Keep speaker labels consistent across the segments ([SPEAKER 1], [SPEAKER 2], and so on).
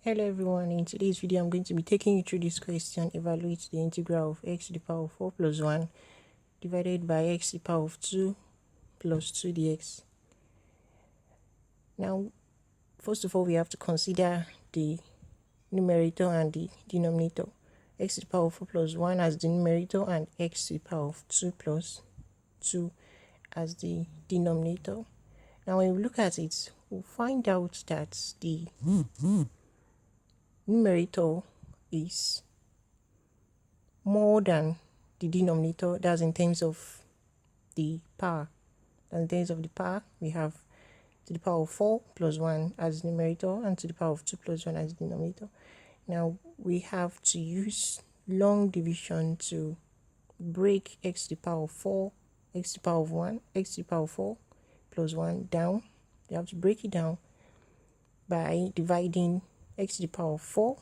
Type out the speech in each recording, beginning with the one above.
[SPEAKER 1] Hello everyone, in today's video I'm going to be taking you through this question. Evaluate the integral of x to the power of 4 plus 1 divided by x to the power of 2 plus 2 dx. Now, first of all, we have to consider the numerator and the denominator. X to the power of 4 plus 1 as the numerator and x to the power of 2 plus 2 as the denominator. Now when we look at it, we'll find out that the numerator is more than the denominator. That's in terms of the power. And in terms of the power, we have to the power of 4 plus 1 as the numerator and to the power of 2 plus 1 as the denominator. Now we have to use long division to break x to the power of 4, x to the power of 1, x to the power of 4 plus 1 down. You have to break it down by dividing x to the power of 4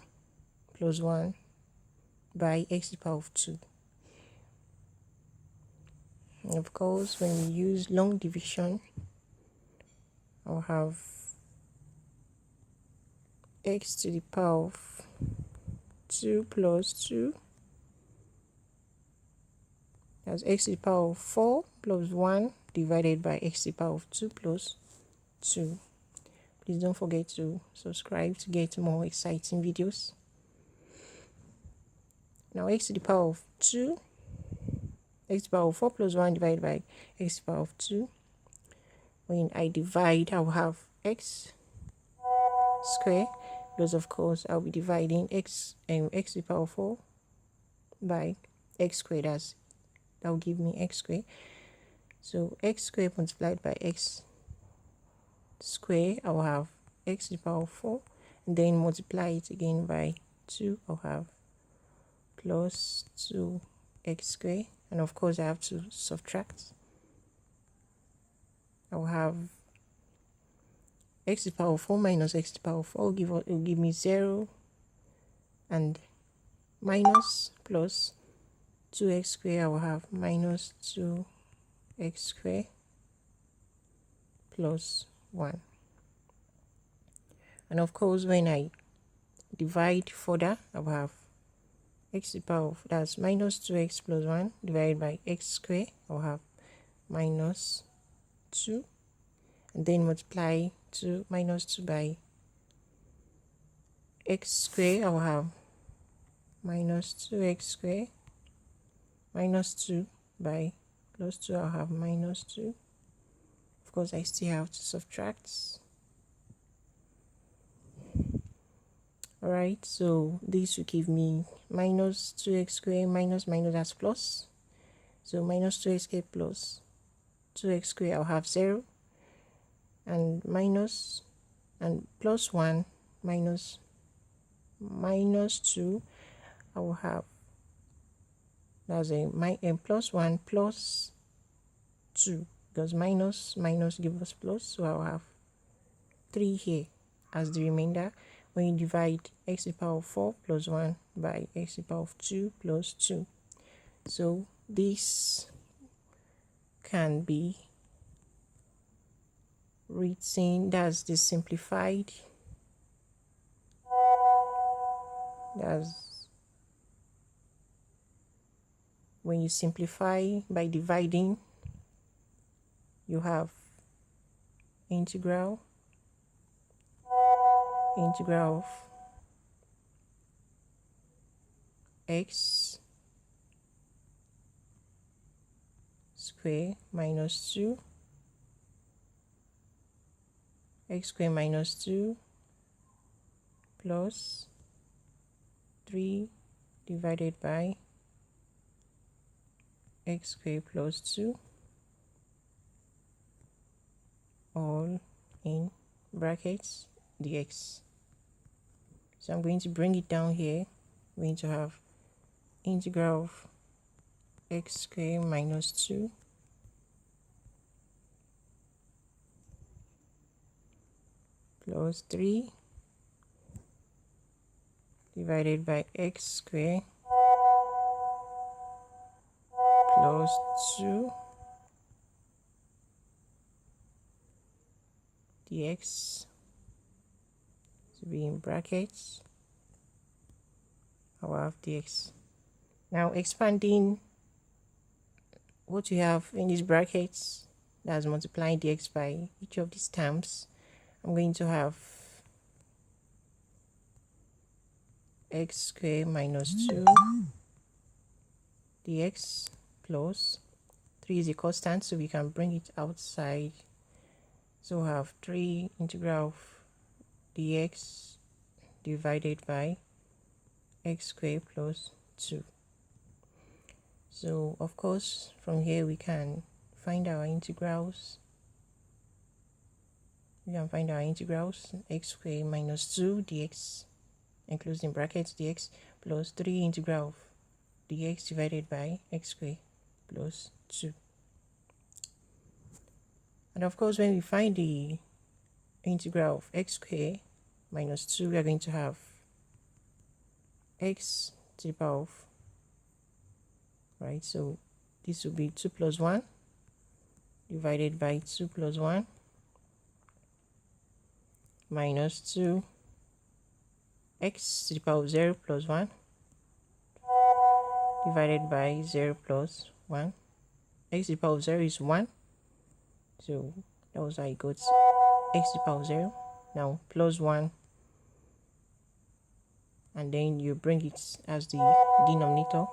[SPEAKER 1] plus 1 by x to the power of 2. And of course, when we use long division, I'll have x to the power of 2 plus 2 as x to the power of 4 plus 1 divided by x to the power of 2 plus 2. Please don't forget to subscribe to get more exciting videos. Now x to the power of 2, x to the power of 4 plus 1 divided by x to the power of 2. When I divide, I'll have x square, because of course I'll be dividing x to the power of 4 by x squared. That will give me x squared. So x squared multiplied by x squared, I'll have x to the power of 4, and then multiply it again by 2, I'll have plus 2x squared, and of course I have to subtract. I'll have x to the power of 4 minus x to the power of 4 will give me 0, and minus plus 2x squared, I will have minus 2x squared plus 1. And of course, when I divide further, I will have x to the power of, that's minus 2x plus 1 divided by x squared, I will have minus 2, and then multiply 2 minus 2 by x squared, I will have minus 2x squared minus 2 by plus 2, I'll have minus 2. Of course, I still have to subtract. Alright, so this will give me minus 2x squared minus that's plus. So minus 2x squared plus 2x squared, I'll have 0. And minus and plus 1 minus 2, I will have, that's a plus 1 plus 2, because minus gives us plus, so I'll have 3 here as the remainder when you divide x to the power of 4 plus 1 by x to the power of 2 plus 2. So this can be written, that's the simplified, that's when you simplify by dividing, you have integral of x squared minus 2 x squared minus 2 plus 3 divided by x squared plus 2, all in brackets dx. So I'm going to bring it down here. We're going to have integral of x squared minus 2 plus 3 divided by x squared plus 2 dx. So be in brackets. I will have dx. Now expanding what you have in these brackets, that's multiplying dx by each of these terms, I'm going to have x² minus 2 dx plus 3 is a constant, so we can bring it outside. So we have 3 integral of dx divided by x² plus 2. So of course from here we can find our integrals. We can find our integrals. x² minus 2 dx enclosed in brackets dx plus 3 integral of dx divided by x² plus 2. And of course when we find the integral of x² minus 2, we are going to have x to the power of, right, so this will be 2 plus 1 divided by 2 plus 1 minus 2 x to the power of 0 plus 1 divided by 0 plus 1. X to the power of 0 is 1, so that was how it got x to the power of 0. Now plus 1, and then you bring it as the denominator,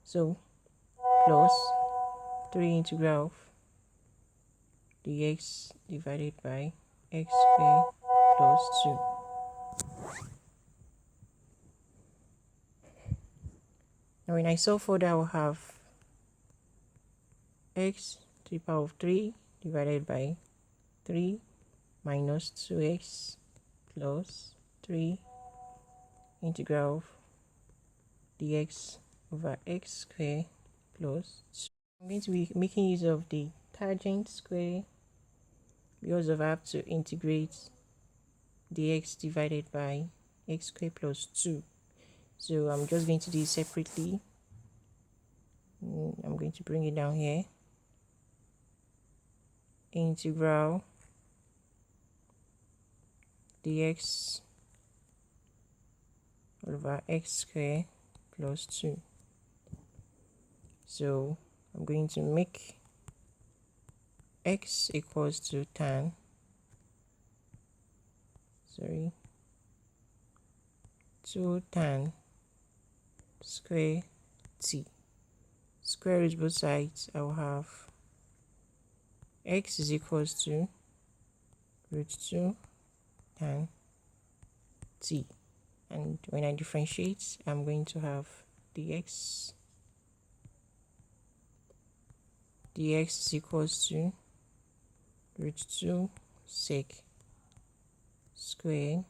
[SPEAKER 1] so plus 3 integral of dx divided by x² plus 2. Now when I solve for that, I will have x to the power of 3 divided by 3 minus 2x plus 3 integral of dx over x² plus 2. I'm going to be making use of the tangent square because I have to integrate dx divided by x² plus 2. So I'm just going to do it separately. I'm going to bring it down here. Integral dx over x² plus 2. So I'm going to make x equals to 2 tan square t. Square root both sides. I will have x is equals to root 2 tan t, and when I differentiate, I'm going to have dx is equals to root 2 sec square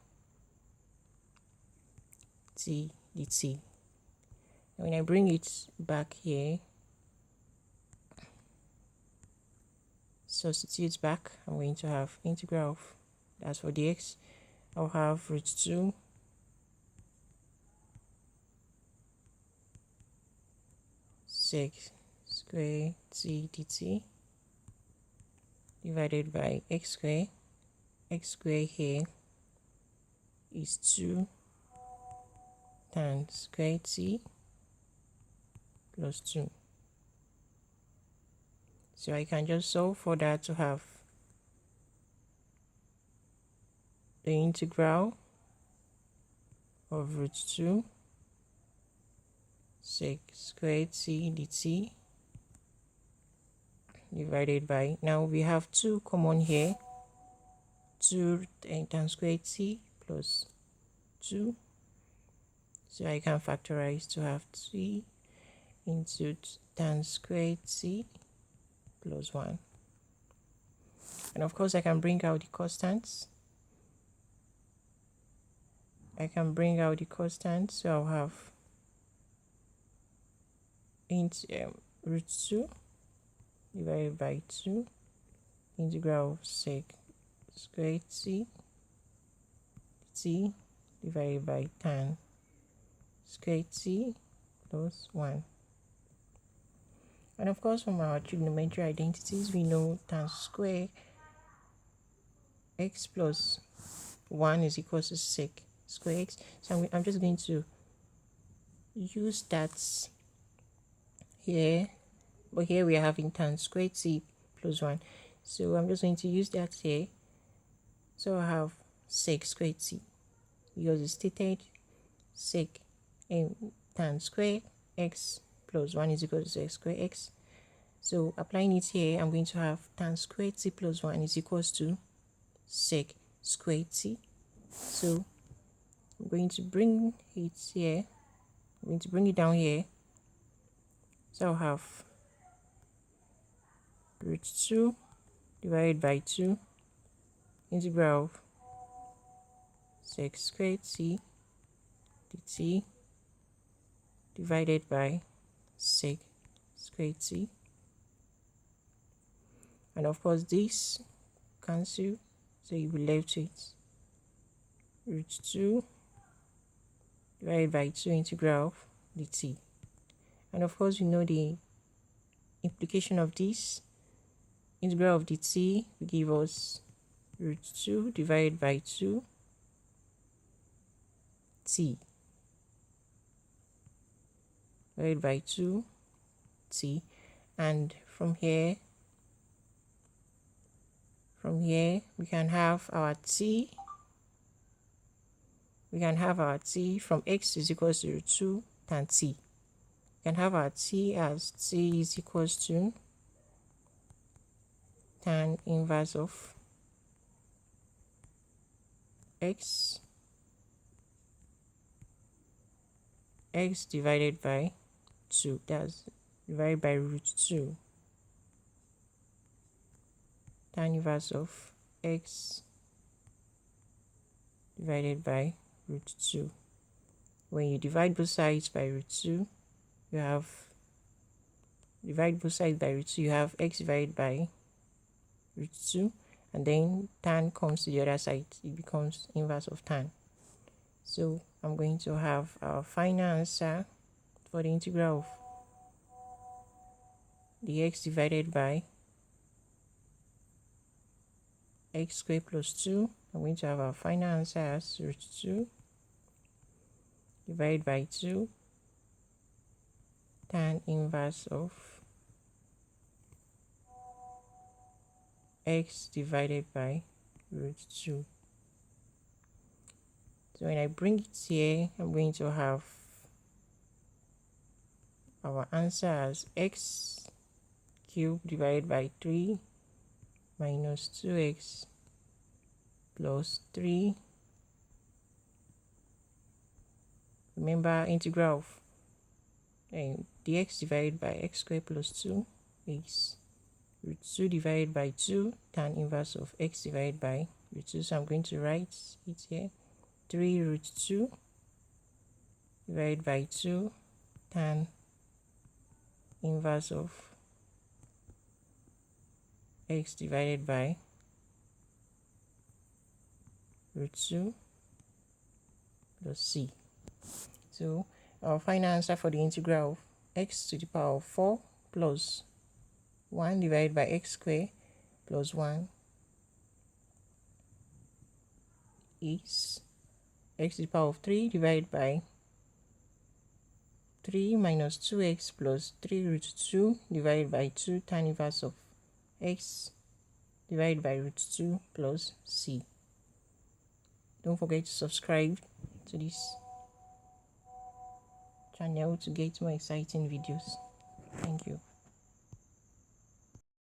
[SPEAKER 1] t dt. When I bring it back here, substitute back, I'm going to have integral of, that's for dx, I'll have root 2 sec square t dt divided by x². X² here is 2 tan square t plus 2. So I can just solve for that to have the integral of root 2 sec square t dt divided by, now we have 2 common here, 2 tan square t plus 2. So I can factorize to have 3 into tan square t plus 1. And of course I can bring out the constants. So I'll have root 2 divided by 2 integral of sec square t divided by tan square t plus 1. And of course from our trigonometry identities, we know tan square x plus 1 is equal to sec square x. So I'm just going to use that here, but here we are having tan squared t plus 1. So I'm just going to use that here. So I have sec squared t, because it's stated sec tan square x plus 1 is equal to sec square x. So applying it here, I'm going to have tan squared t plus 1 is equals to sec squared t. So I'm going to bring it here. I'm going to bring it down here. So I'll have root 2 divided by 2 integral of sec squared t dt divided by sec squared t. And of course this cancel, so you'll be left with root 2 divided by 2 integral of dt. And of course we know the implication of this. Integral of dt will give us root 2 divided by 2 t divided by 2 t. And from here we can have our t. We can have our t from x is equals to root 2 tan t. We can have our t as t is equals to tan inverse of x divided by 2, that's divided by root 2, tan inverse of x divided by root 2. When you divide both sides by root 2, you have you have x divided by root 2, and then tan comes to the other side, it becomes inverse of tan. So I'm going to have our final answer for the integral of dx divided by x² plus 2. I'm going to have our final answer as root 2 divided by 2 tan inverse of x divided by root 2. So when I bring it here, I'm going to have our answer as x cubed divided by 3 minus 2x plus 3. Remember, integral of dx divided by x² plus 2 is root 2 divided by 2 tan inverse of x divided by root 2. So I'm going to write it here. 3 root 2 divided by 2 tan inverse of x divided by root 2 plus c. So our final answer for the integral of x to the power of 4 plus 1 divided by x² plus 1 is x to the power of 3 divided by 3 minus 2x plus 3 root 2 divided by 2 tan inverse of x divided by root 2 plus c. Don't forget to subscribe to this channel to get more exciting videos. Thank you.